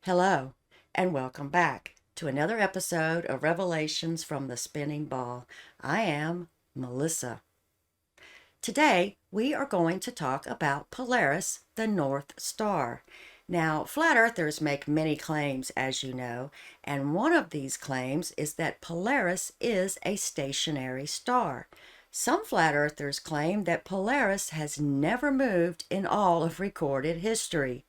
Hello, and welcome back to another episode of Revelations from the Spinning Ball. I am Melissa. Today, we are going to talk about Polaris, the North Star. Now, flat earthers make many claims, as you know, and one of these claims is that Polaris is a stationary star. Some flat earthers claim that Polaris has never moved in all of recorded history.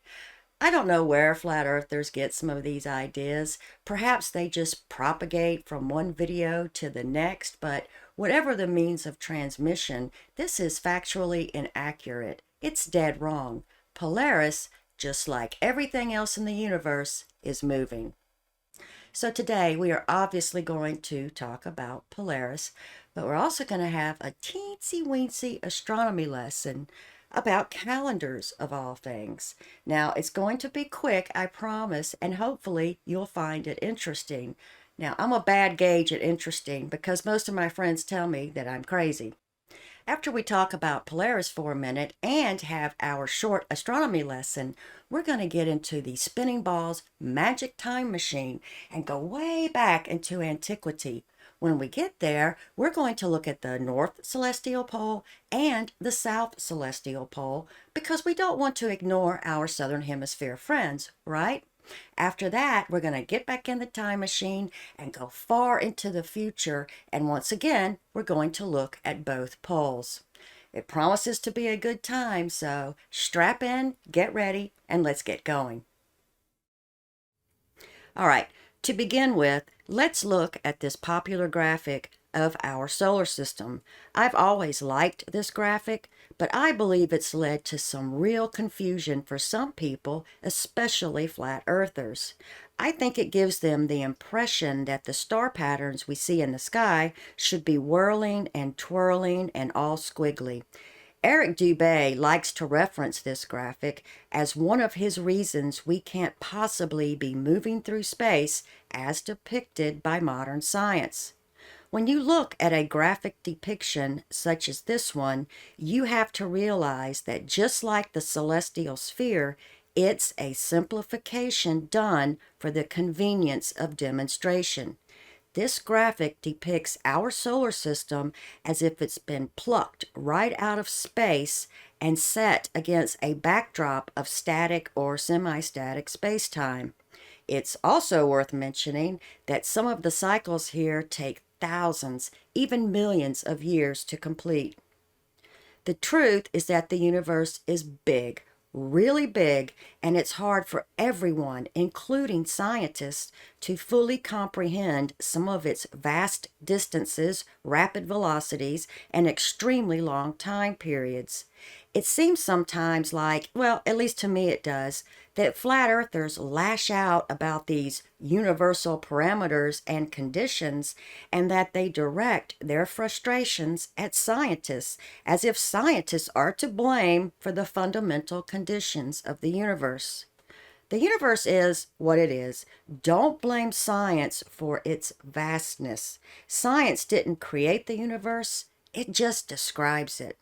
I don't know where flat earthers get some of these ideas. Perhaps they just propagate from one video to the next, but whatever the means of transmission, this is factually inaccurate. It's dead wrong. Polaris, just like everything else in the universe, is moving. So today we are obviously going to talk about Polaris, but we're also going to have a teensy weensy astronomy lesson about calendars of all things. Now, it's going to be quick, I promise, and hopefully you'll find it interesting. Now, I'm a bad gauge at interesting because most of my friends tell me that I'm crazy. After we talk about Polaris for a minute and have our short astronomy lesson, we're going to get into the spinning ball's magic time machine and go way back into antiquity. When we get there, we're going to look at the North Celestial Pole and the South Celestial Pole because we don't want to ignore our Southern Hemisphere friends, right? After that, we're going to get back in the time machine and go far into the future. And once again, we're going to look at both poles. It promises to be a good time, so strap in, get ready, and let's get going. All right, to begin with, let's look at this popular graphic of our solar system. I've always liked this graphic, but I believe it's led to some real confusion for some people, especially flat earthers. I think it gives them the impression that the star patterns we see in the sky should be whirling and twirling and all squiggly. Eric Dubay likes to reference this graphic as one of his reasons we can't possibly be moving through space as depicted by modern science. When you look at a graphic depiction such as this one, you have to realize that just like the celestial sphere, it's a simplification done for the convenience of demonstration. This graphic depicts our solar system as if it's been plucked right out of space and set against a backdrop of static or semi-static space-time. It's also worth mentioning that some of the cycles here take thousands, even millions of years to complete. The truth is that the universe is big, really big, and it's hard for everyone, including scientists, to fully comprehend some of its vast distances, rapid velocities, and extremely long time periods. It seems sometimes like, well, at least to me it does, that flat earthers lash out about these universal parameters and conditions and that they direct their frustrations at scientists, as if scientists are to blame for the fundamental conditions of the universe. The universe is what it is. Don't blame science for its vastness. Science didn't create the universe, it just describes it.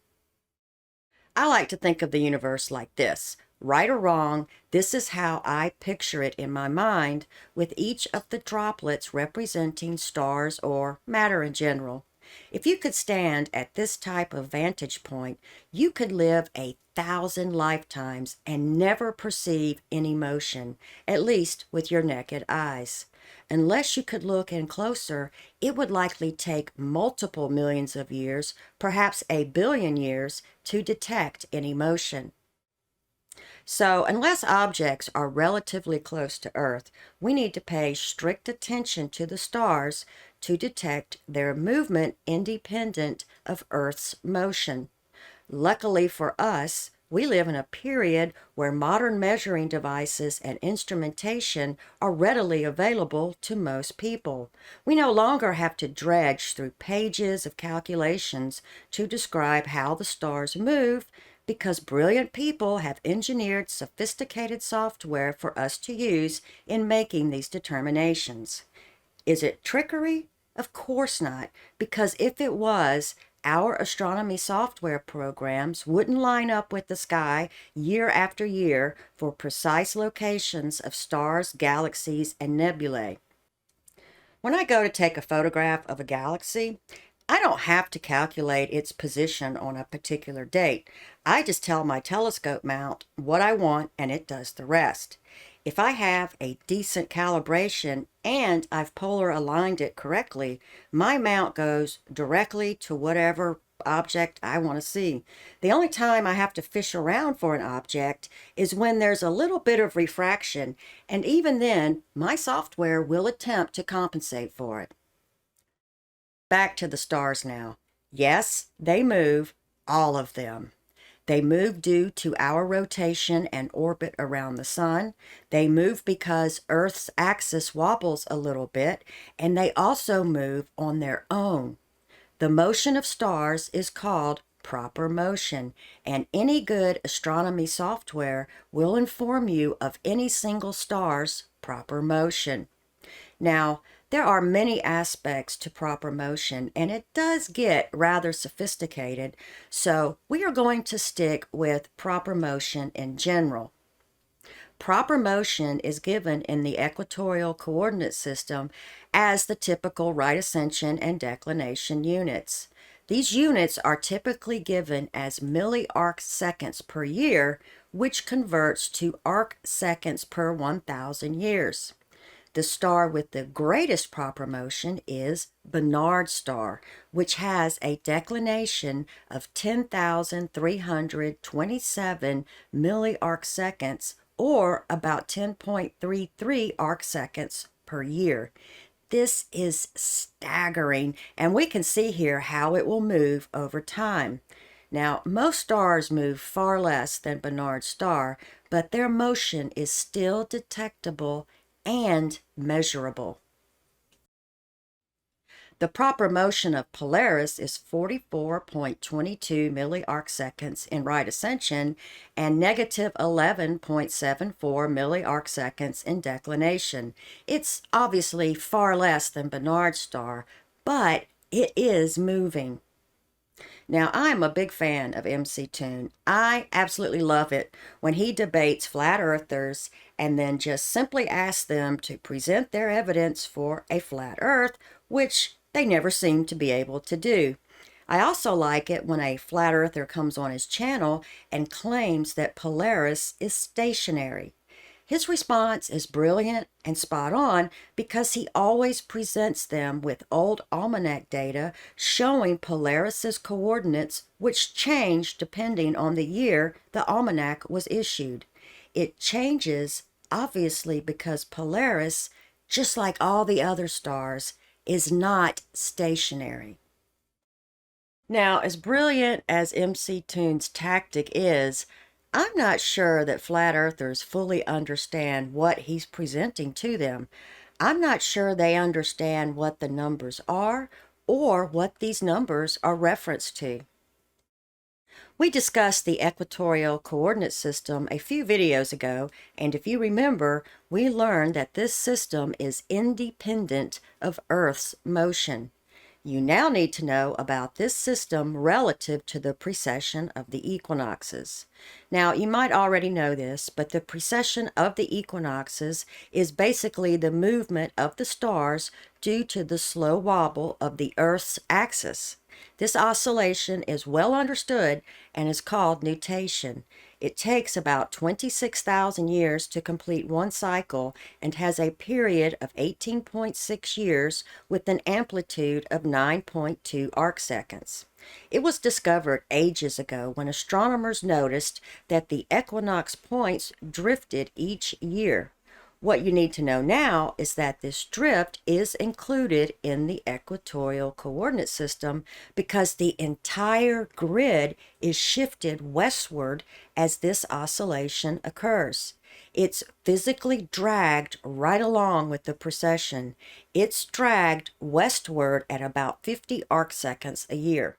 I like to think of the universe like this. Right or wrong, this is how I picture it in my mind, with each of the droplets representing stars or matter in general. If you could stand at this type of vantage point, you could live 1,000 lifetimes and never perceive any motion, at least with your naked eyes. Unless you could look in closer, it would likely take multiple millions of years, perhaps 1 billion years, to detect any motion. So, unless objects are relatively close to Earth, we need to pay strict attention to the stars to detect their movement independent of Earth's motion. Luckily for us, we live in a period where modern measuring devices and instrumentation are readily available to most people. We no longer have to dredge through pages of calculations to describe how the stars move because brilliant people have engineered sophisticated software for us to use in making these determinations. Is it trickery? Of course not, because if it was, our astronomy software programs wouldn't line up with the sky year after year for precise locations of stars, galaxies, and nebulae. When I go to take a photograph of a galaxy, I don't have to calculate its position on a particular date. I just tell my telescope mount what I want and it does the rest. If I have a decent calibration and I've polar aligned it correctly, my mount goes directly to whatever object I want to see. The only time I have to fish around for an object is when there's a little bit of refraction, and even then, my software will attempt to compensate for it. Back to the stars now. Yes, they move, all of them. They move due to our rotation and orbit around the sun. They move because Earth's axis wobbles a little bit, and they also move on their own. The motion of stars is called proper motion, and any good astronomy software will inform you of any single star's proper motion. Now, there are many aspects to proper motion, and it does get rather sophisticated, so we are going to stick with proper motion in general. Proper motion is given in the equatorial coordinate system as the typical right ascension and declination units. These units are typically given as milliarc seconds per year, which converts to arc seconds per 1,000 years. The star with the greatest proper motion is Barnard's star, which has a declination of 10,327 milliarc seconds, or about 10.33 arc seconds per year. This is staggering, and we can see here how it will move over time. Now, most stars move far less than Barnard's star, but their motion is still detectable and measurable. The proper motion of Polaris is 44.22 milliarc seconds in right ascension and negative 11.74 milliarc seconds in declination. It's obviously far less than Barnard's star, but it is moving. Now, I'm a big fan of MC Toon. I absolutely love it when he debates flat earthers and then just simply asks them to present their evidence for a flat earth, which they never seem to be able to do. I also like it when a flat earther comes on his channel and claims that Polaris is stationary. His response is brilliant and spot on because he always presents them with old almanac data showing Polaris's coordinates, which change depending on the year the almanac was issued. It changes, obviously, because Polaris, just like all the other stars, is not stationary. Now, as brilliant as MC Toon's tactic is, I'm not sure that flat earthers fully understand what he's presenting to them. I'm not sure they understand what the numbers are or what these numbers are referenced to. We discussed the equatorial coordinate system a few videos ago, and if you remember, we learned that this system is independent of Earth's motion. You now need to know about this system relative to the precession of the equinoxes. Now, you might already know this, but the precession of the equinoxes is basically the movement of the stars due to the slow wobble of the Earth's axis. This oscillation is well understood and is called nutation. It takes about 26,000 years to complete one cycle and has a period of 18.6 years with an amplitude of 9.2 arc seconds. It was discovered ages ago when astronomers noticed that the equinox points drifted each year. What you need to know now is that this drift is included in the equatorial coordinate system because the entire grid is shifted westward as this oscillation occurs. It's physically dragged right along with the precession. It's dragged westward at about 50 arc seconds a year.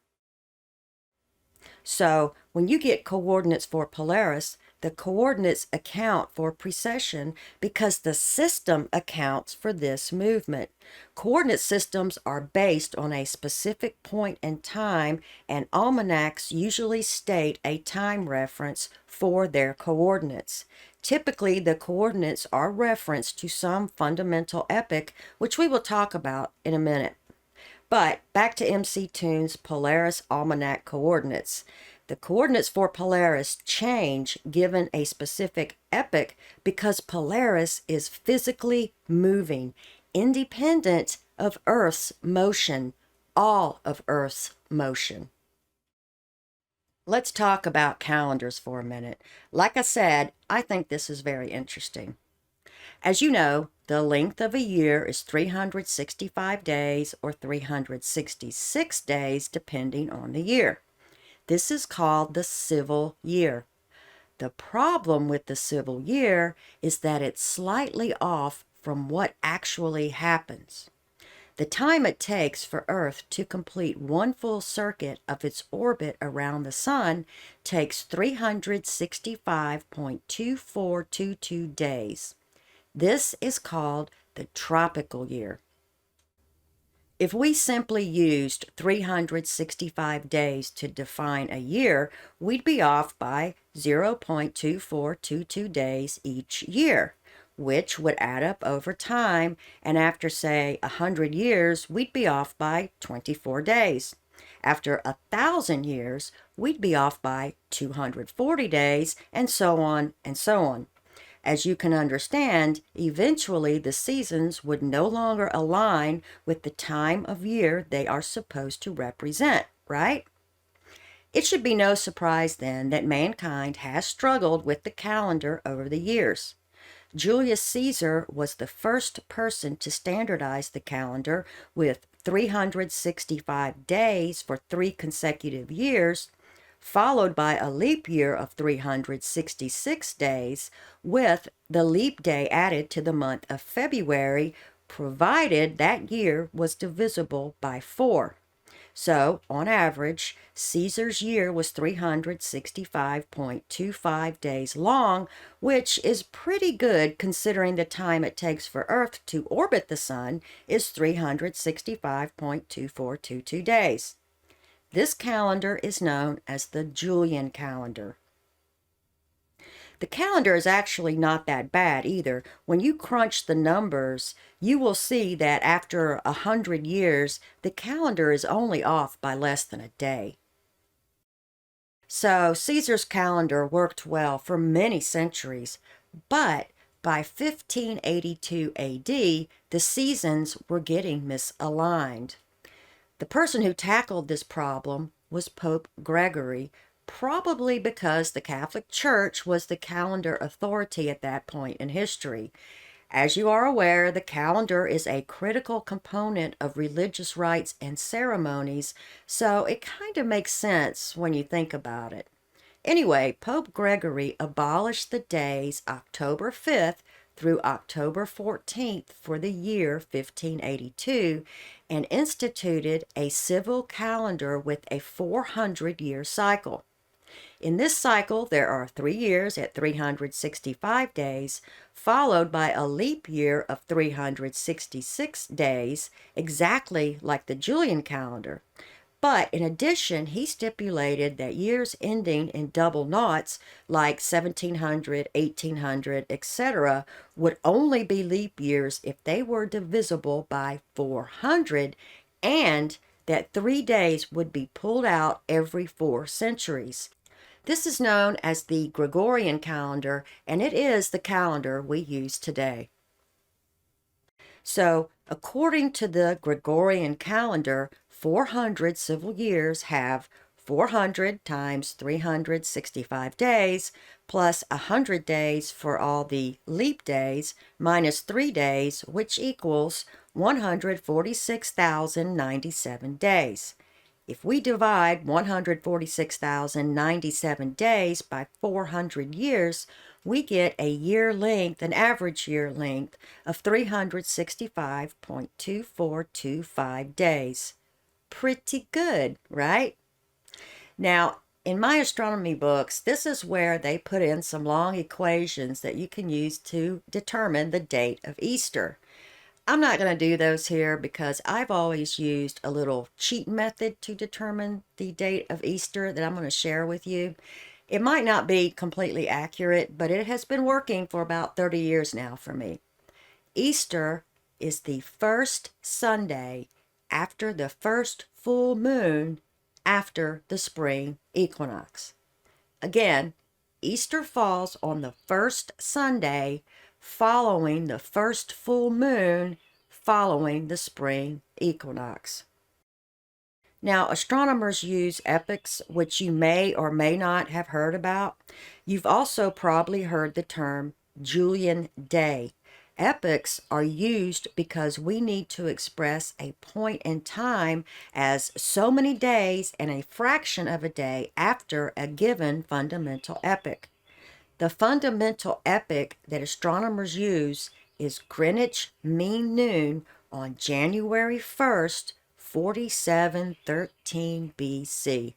So when you get coordinates for Polaris, The coordinates account for precession because the system accounts for this movement. Coordinate systems are based on a specific point in time, and almanacs usually state a time reference for their coordinates. Typically, the coordinates are referenced to some fundamental epoch, which we will talk about in a minute. But back to MC Toon's Polaris Almanac coordinates. The coordinates for Polaris change given a specific epoch because Polaris is physically moving, independent of Earth's motion, all of Earth's motion. Let's talk about calendars for a minute. Like I said, I think this is very interesting. As you know, the length of a year is 365 days or 366 days depending on the year. This is called the civil year. The problem with the civil year is that it's slightly off from what actually happens. The time it takes for Earth to complete one full circuit of its orbit around the Sun takes 365.2422 days. This is called the tropical year. If we simply used 365 days to define a year, we'd be off by 0.2422 days each year, which would add up over time, and after, say, 100 years, we'd be off by 24 days. After 1,000 years, we'd be off by 240 days, and so on and so on. As you can understand, eventually the seasons would no longer align with the time of year they are supposed to represent, right? It should be no surprise then that mankind has struggled with the calendar over the years. Julius Caesar was the first person to standardize the calendar with 365 days for 3 consecutive years, followed by a leap year of 366 days, with the leap day added to the month of February, provided that year was divisible by 4. So, on average, Caesar's year was 365.25 days long, which is pretty good considering the time it takes for Earth to orbit the Sun is 365.2422 days. This calendar is known as the Julian calendar. The calendar is actually not that bad either. When you crunch the numbers, you will see that after 100 years, the calendar is only off by less than a day. So Caesar's calendar worked well for many centuries, but by 1582 AD, the seasons were getting misaligned. The person who tackled this problem was Pope Gregory, probably because the Catholic Church was the calendar authority at that point in history. As you are aware, the calendar is a critical component of religious rites and ceremonies, so it kind of makes sense when you think about it. Anyway, Pope Gregory abolished the days October 5th through October 14th for the year 1582 and instituted a civil calendar with a 400-year cycle. In this cycle, there are 3 years at 365 days, followed by a leap year of 366 days, exactly like the Julian calendar. But in addition, he stipulated that years ending in double noughts, like 1700, 1800, etc., would only be leap years if they were divisible by 400, and that 3 days would be pulled out every 4 centuries. This is known as the Gregorian calendar, and it is the calendar we use today. So, according to the Gregorian calendar, 400 civil years have 400 times 365 days, plus 100 days for all the leap days, minus 3 days, which equals 146,097 days. If we divide 146,097 days by 400 years, we get a year length, an average year length of 365.2425 days. Pretty good, right? Now, In my astronomy books, this is where they put in some long equations that you can use to determine the date of Easter. I'm not going to do those here because I've always used a little cheat method to determine the date of Easter that I'm going to share with you. It might not be completely accurate, but it has been working for about 30 years now for me. Easter is the first Sunday after the first full moon after the spring equinox. Again, Easter falls on the first Sunday following the first full moon following the spring equinox. Now, astronomers use epochs, which you may or may not have heard about. You've also probably heard the term Julian day. Epochs are used because we need to express a point in time as so many days and a fraction of a day after a given fundamental epoch. The fundamental epoch that astronomers use is Greenwich Mean Noon on January 1st, 4713 BC.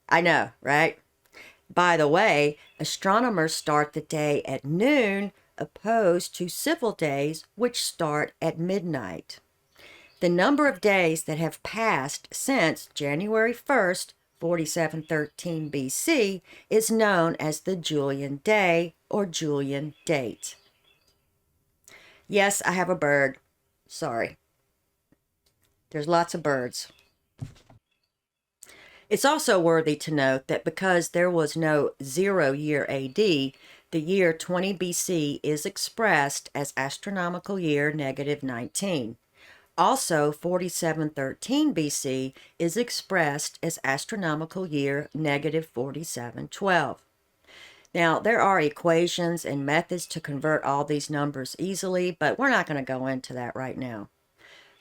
I know, right? By the way, astronomers start the day at noon opposed to civil days, which start at midnight. The number of days that have passed since January 1st, 4713 BC is known as the Julian day or Julian date. Yes, I have a bird. Sorry. There's lots of birds. It's also worthy to note that because there was no 0 year AD, the year 20 BC is expressed as astronomical year -19. Also, 4713 BC is expressed as astronomical year -4712. Now, there are equations and methods to convert all these numbers easily, but we're not going to go into that right now.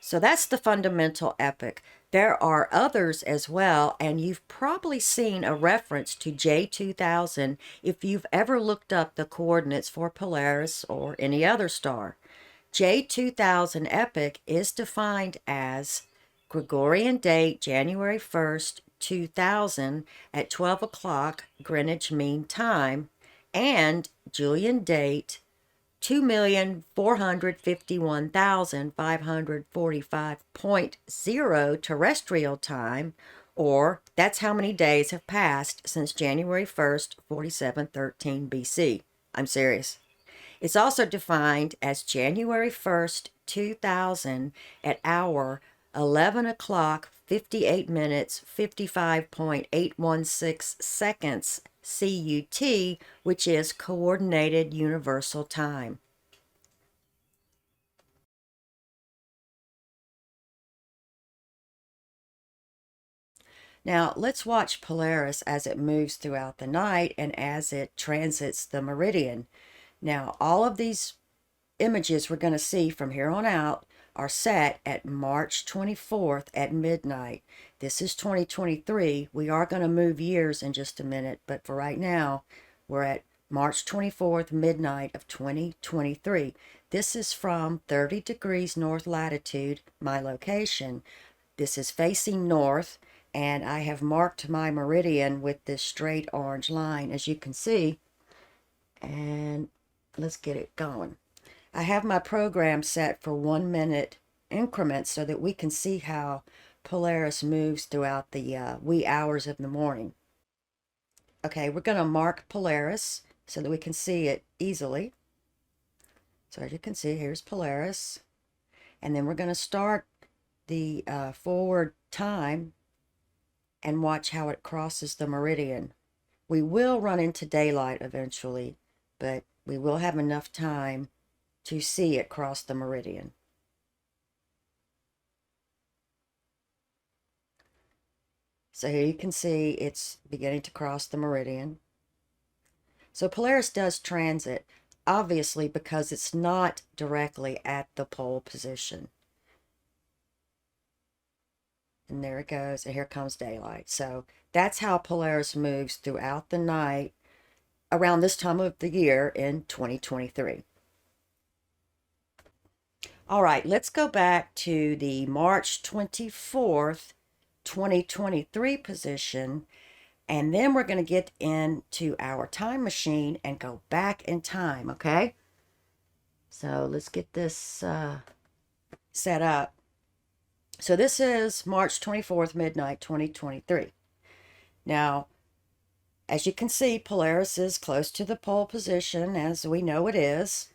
So that's the fundamental epoch. There are others as well, and you've probably seen a reference to J2000 if you've ever looked up the coordinates for Polaris or any other star. J2000 epoch is defined as Gregorian date January 1st, 2000 at 12 o'clock Greenwich Mean Time, and Julian date 2,451,545.0 terrestrial time, or that's how many days have passed since January 1st, 4713 BC. I'm serious. It's also defined as January 1st, 2000 at hour 11 o'clock 58 minutes 55.816 seconds CUT, which is Coordinated Universal Time. Now, let's watch Polaris as it moves throughout the night and as it transits the meridian. Now, all of these images we're going to see from here on out are set at March 24th at midnight. This is 2023. We are going to move years in just a minute, but for right now, we're at March 24th, midnight of 2023. This is from 30 degrees north latitude, my location. This is facing north, and I have marked my meridian with this straight orange line, as you can see. And let's get it going. I have my program set for 1 minute increments so that we can see how Polaris moves throughout the wee hours of the morning. Okay, we're going to mark Polaris so that we can see it easily. So as you can see, here's Polaris. And then we're going to start the forward time and watch how it crosses the meridian. We will run into daylight eventually, but we will have enough time to see it cross the meridian. So here you can see it's beginning to cross the meridian. So Polaris does transit, obviously because it's not directly at the pole position. And there it goes, and here comes daylight. So that's how Polaris moves throughout the night around this time of the year in 2023. All right, let's go back to the March 24th, 2023 position. And then we're going to get into our time machine and go back in time, okay? So let's get this set up. So this is March 24th, midnight, 2023. Now, as you can see, Polaris is close to the pole position, as we know it is.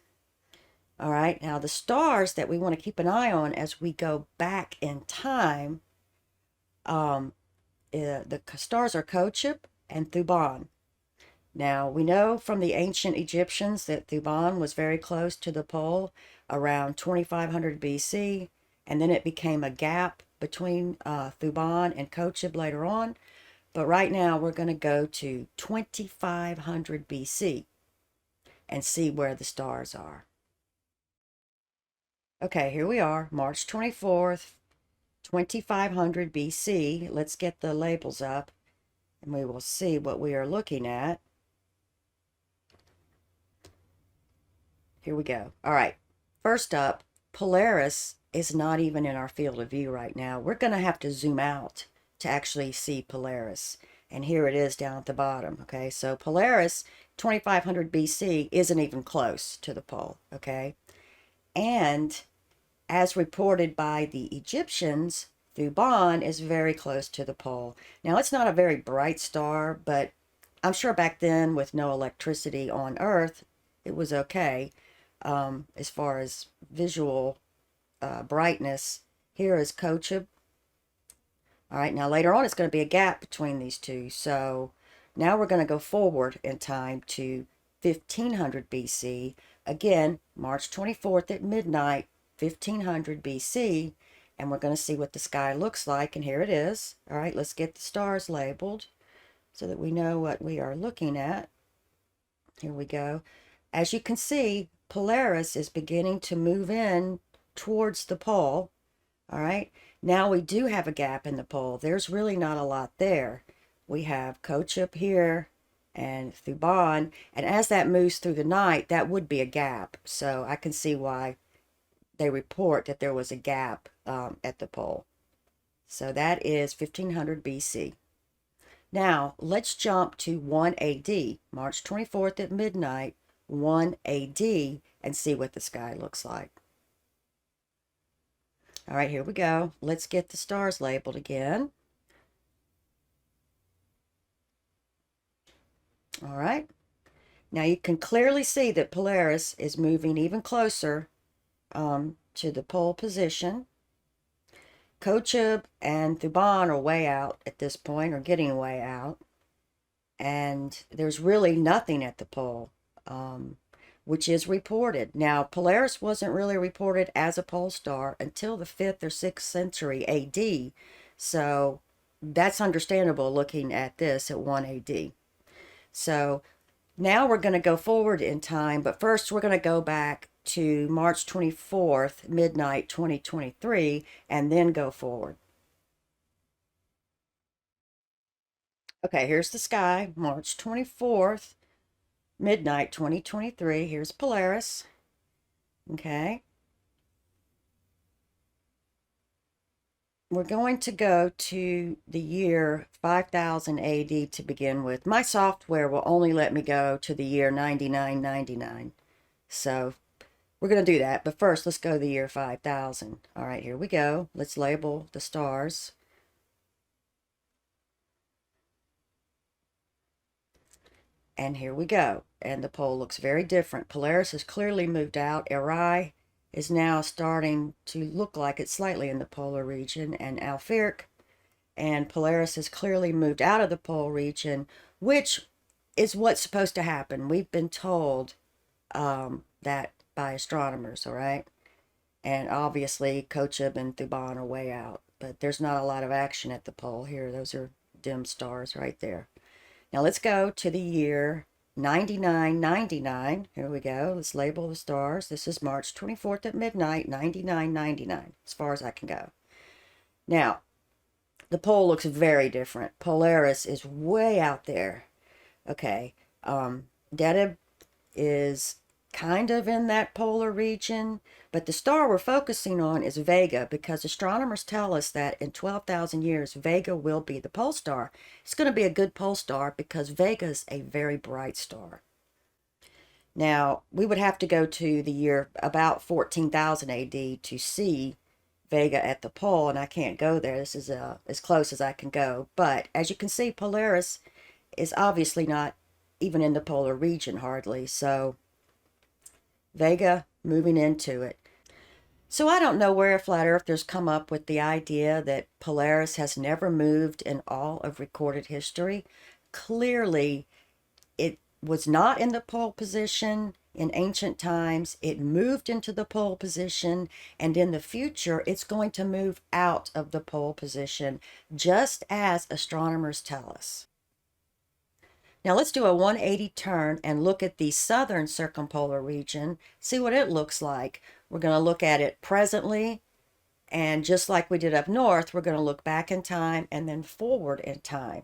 All right, now the stars that we want to keep an eye on as we go back in time, the stars are Kochab and Thuban. Now, we know from the ancient Egyptians that Thuban was very close to the pole around 2500 BC, and then it became a gap between Thuban and Kochab later on. But right now, we're going to go to 2500 BC and see where the stars are. Okay, here we are, March 24th, 2500 BC. Let's get the labels up, and we will see what we are looking at. Here we go. All right. First up, Polaris is not even in our field of view right now. We're going to have to zoom out to actually see Polaris. And here it is down at the bottom. Okay, so Polaris, 2500 BC, isn't even close to the pole. Okay, and as reported by the Egyptians, Thuban is very close to the pole. Now, it's not a very bright star, but I'm sure back then, with no electricity on Earth, it was okay. As far as visual brightness, here is Kochab. All right, now later on it's going to be a gap between these two. So now we're going to go forward in time to 1500 BC. Again, March 24th at midnight, 1500 BC. And we're going to see what the sky looks like. And here it is. All right, let's get the stars labeled so that we know what we are looking at. Here we go. As you can see, Polaris is beginning to move in towards the pole. All right, now we do have a gap in the pole. There's really not a lot there. We have Kochab here and Thuban, and as that moves through the night, that would be a gap. So I can see why they report that there was a gap at the pole. So that is 1500 BC. Now, let's jump to 1 AD, March 24th at midnight, 1 AD, and see what the sky looks like. All right, here we go. Let's get the stars labeled again. All right. Now you can clearly see that Polaris is moving even closer to the pole position. Kochab and Thuban are way out at this point, or getting way out. And there's really nothing at the pole, which is reported. Now, Polaris wasn't really reported as a pole star until the 5th or 6th century AD. So that's understandable looking at this at 1 AD. So now we're going to go forward in time, but first we're going to go back to March 24th, midnight 2023, and then go forward. Okay, here's the sky, March 24th, midnight 2023. Here's Polaris. Okay. We're going to go to the year 5000 AD to begin with. My software will only let me go to the year 9999. So we're going to do that. But first, let's go to the year 5000. All right, here we go. Let's label the stars. And here we go. And the pole looks very different. Polaris has clearly moved out. Eri is now starting to look like it's slightly in the polar region. And Alpheric and Polaris has clearly moved out of the pole region, which is what's supposed to happen. We've been told that by astronomers, all right? And obviously, Kochab and Thuban are way out. But there's not a lot of action at the pole here. Those are dim stars right there. Now let's go to the year 9999. Here we go. Let's label the stars. This is March 24th at midnight, 9999, as far as I can go. Now, the pole looks very different. Polaris is way out there. Okay. Deneb is kind of in that polar region, but the star we're focusing on is Vega because astronomers tell us that in 12,000 years, Vega will be the pole star. It's going to be a good pole star because Vega is a very bright star. Now, we would have to go to the year about 14,000 AD to see Vega at the pole, and I can't go there. This is as close as I can go. But as you can see, Polaris is obviously not even in the polar region hardly. So Vega moving into it. So I don't know where flat earthers come up with the idea that Polaris has never moved in all of recorded history. Clearly, it was not in the pole position in ancient times. It moved into the pole position, and in the future, it's going to move out of the pole position, just as astronomers tell us. Now let's do a 180 turn and look at the southern circumpolar region, see what it looks like. We're going to look at it presently, and just like we did up north, we're going to look back in time and then forward in time.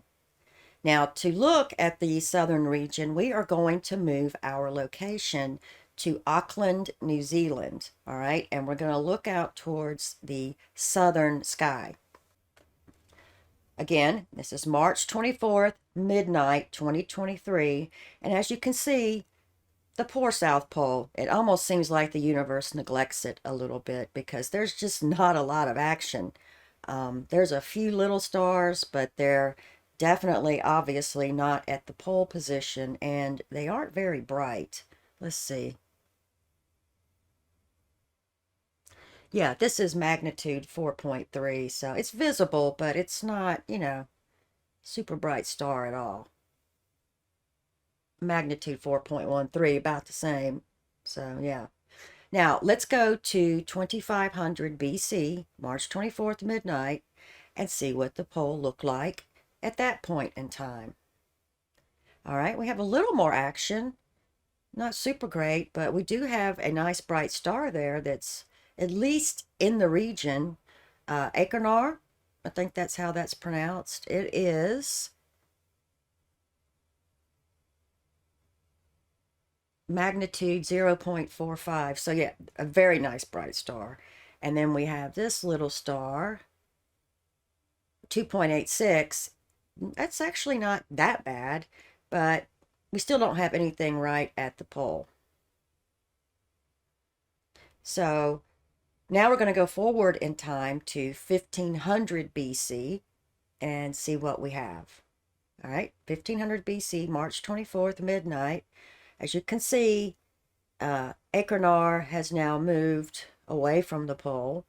Now, to look at the southern region, we are going to move our location to Auckland, New Zealand, all right? And we're going to look out towards the southern sky. Again, this is March 24th, midnight, 2023. And as you can see, the poor South Pole, it almost seems like the universe neglects it a little bit because there's just not a lot of action. There's a few little stars, but they're definitely, obviously, not at the pole position, and they aren't very bright. Let's see. Yeah, this is magnitude 4.3, so it's visible, but it's not, super bright star at all. Magnitude 4.13, about the same. So, yeah. Now, let's go to 2500 BC, March 24th, midnight, and see what the pole looked like at that point in time. All right, we have a little more action. Not super great, but we do have a nice bright star there that's at least in the region. Achernar, I think that's how that's pronounced. It is magnitude 0.45. So yeah, a very nice bright star. And then we have this little star, 2.86. That's actually not that bad, but we still don't have anything right at the pole. So now we're going to go forward in time to 1500 BC and see what we have. All right, 1500 BC, March 24th, midnight. As you can see, Achernar has now moved away from the pole.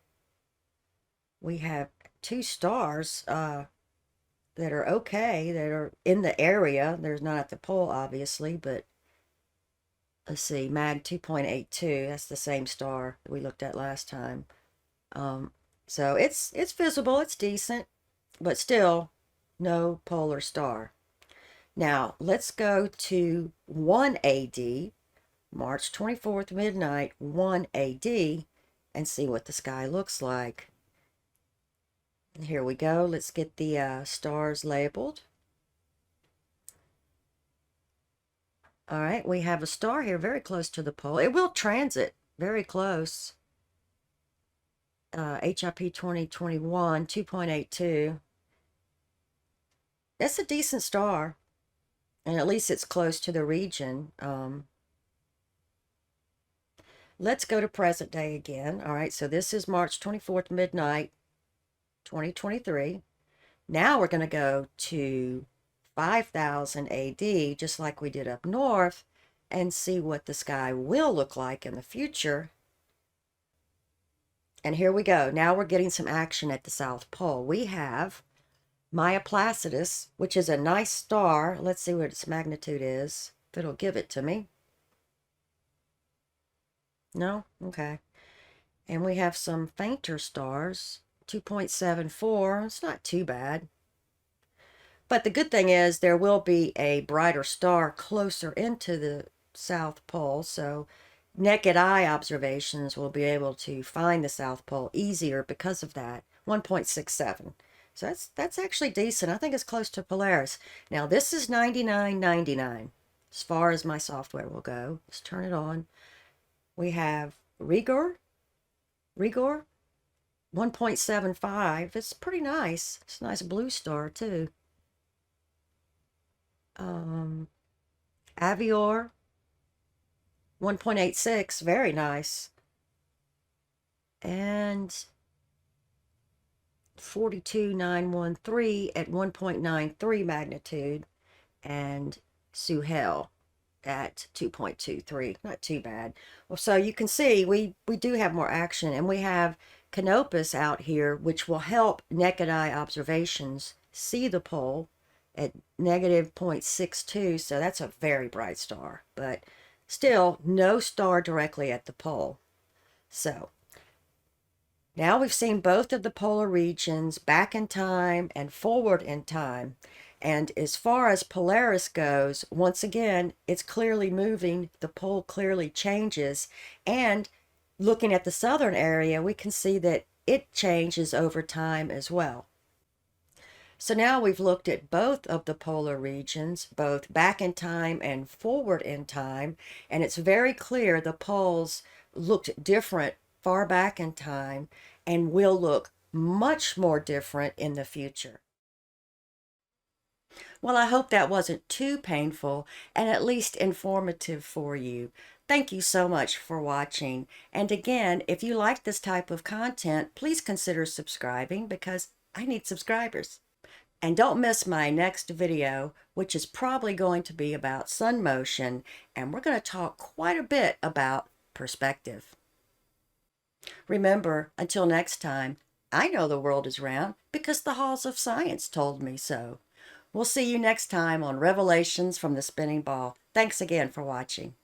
We have two stars that are okay, that are in the area. There's not at the pole, obviously, but let's see, Mag 2.82. That's the same star that we looked at last time. So it's visible, it's decent, but still no polar star. Now, let's go to 1 AD, March 24th, midnight, 1 AD, and see what the sky looks like. And here we go. Let's get the stars labeled. All right, we have a star here very close to the pole. It will transit very close. HIP 2021, 2.82. That's a decent star. And at least it's close to the region. Let's go to present day again. All right, so this is March 24th, midnight, 2023. Now we're going to go to 5000 AD, just like we did up north, and see what the sky will look like in the future. And here we go. Now we're getting some action at the South Pole. We have Maya Placidus, which is a nice star. Let's see what its magnitude is, if it'll give it to me. No? Okay. And we have some fainter stars, 2.74. It's not too bad. But the good thing is there will be a brighter star closer into the South Pole, so naked eye observations will be able to find the South Pole easier because of that. 1.67. So that's actually decent. I think it's close to Polaris. Now this is 99.99 as far as my software will go. Let's turn it on. We have Rigor 1.75. It's pretty nice. It's a nice blue star too. Avior 1.86, very nice. And 42913 at 1.93 magnitude, and Suhel at 2.23. Not too bad. Well, so you can see we do have more action, and we have Canopus out here, which will help naked eye observations see the pole at negative 0.62. So that's a very bright star, but still no star directly at the pole. So now we've seen both of the polar regions back in time and forward in time. And as far as Polaris goes, once again, it's clearly moving. The pole clearly changes. And looking at the southern area, we can see that it changes over time as well. So now we've looked at both of the polar regions, both back in time and forward in time, and it's very clear the poles looked different far back in time and will look much more different in the future. Well, I hope that wasn't too painful and at least informative for you. Thank you so much for watching. And again, if you like this type of content, please consider subscribing because I need subscribers. And don't miss my next video, which is probably going to be about sun motion, and we're going to talk quite a bit about perspective. Remember, until next time, I know the world is round because the halls of science told me so. We'll see you next time on Revelations from the Spinning Ball. Thanks again for watching.